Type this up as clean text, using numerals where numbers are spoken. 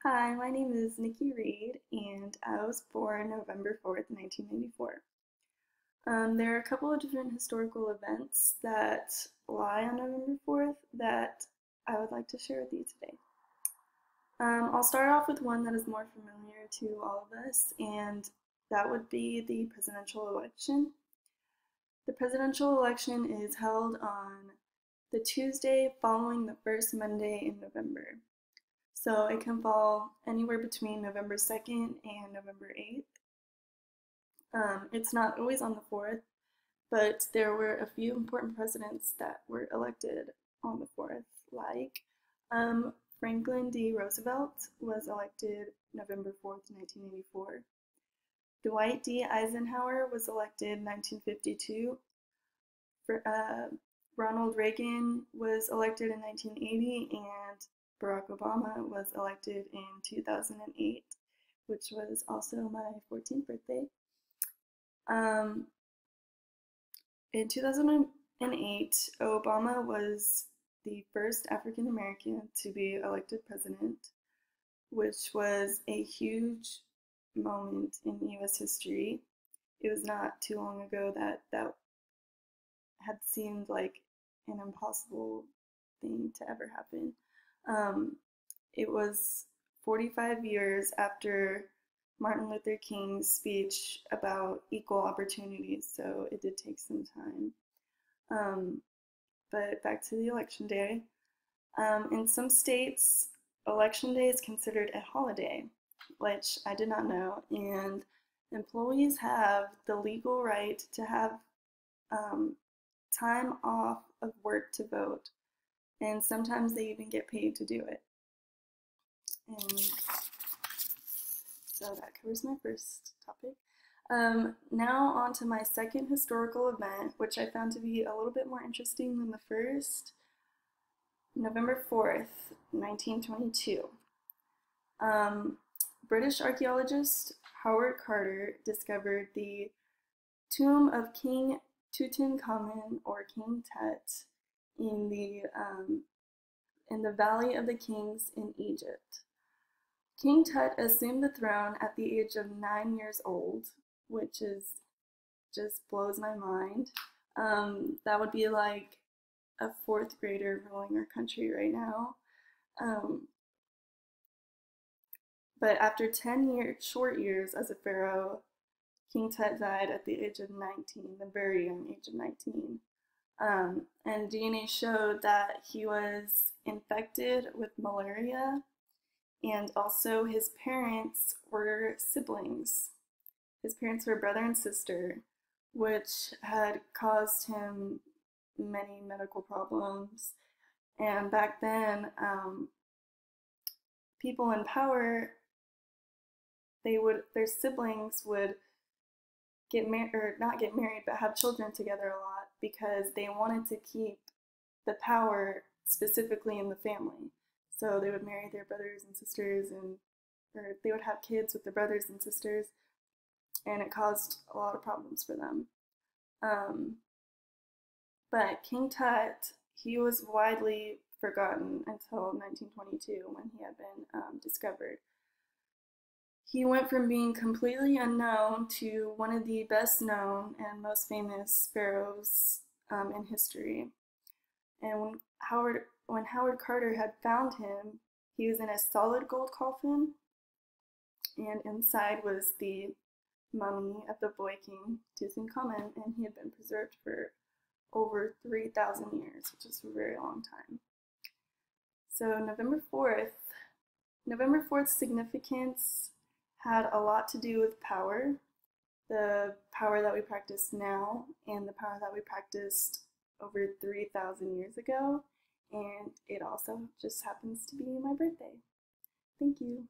Hi, my name is Nikki Reed, and I was born November 4th, 1994. There are a couple of different historical events that lie on November 4th that I would like to share with you today. I'll start off with one that is more familiar to all of us, and that would be the presidential election. The presidential election is held on the Tuesday following the first Monday in November. So it can fall anywhere between November 2nd and November 8th. It's not always on the 4th, but there were a few important presidents that were elected on the 4th, like Franklin D. Roosevelt was elected November 4th, 1984. Dwight D. Eisenhower was elected 1952. Ronald Reagan was elected in 1980, and Barack Obama was elected in 2008, which was also my 14th birthday. Um, in 2008, Obama was the first African American to be elected president, which was a huge moment in US history. It was not too long ago that had seemed like an impossible thing to ever happen. Um, it was 45 years after Martin Luther King's speech about equal opportunities, so it did take some time. Um, but back to the election day. In some states, election day is considered a holiday, which I did not know, and employees have the legal right to have um, time off of work to vote, and sometimes they even get paid to do it. And so that covers my first topic. Now on to my second historical event, which I found to be a little bit more interesting than the first. November 4th, 1922. Um, British archaeologist Howard Carter discovered the tomb of King Tutankhamun, or King Tut, in the Valley of the Kings in Egypt. King Tut assumed the throne at the age of 9 years old, which is just blows my mind. That would be like a fourth grader ruling our country right now. Um, but after 10 short years as a pharaoh, King Tut died at the age of 19, the very young age of 19. And DNA showed that he was infected with malaria, and also his parents were siblings. His parents were brother and sister, which had caused him many medical problems. And back then, people in power, their siblings would get married, or not get married, but have children together a lot because they wanted to keep the power specifically in the family. So they would marry their brothers and sisters, or they would have kids with their brothers and sisters, and it caused a lot of problems for them. Um, but King Tut, he was widely forgotten until 1922 when he had been discovered. He went from being completely unknown to one of the best known and most famous pharaohs in history. And when Howard Carter had found him, he was in a solid gold coffin, and inside was the mummy of the boy king Tutankhamun, and he had been preserved for over 3,000 years, which is a very long time. So November 4th significance had a lot to do with power, the power that we practice now and the power that we practiced over 3,000 years ago, and it also just happens to be my birthday. Thank you.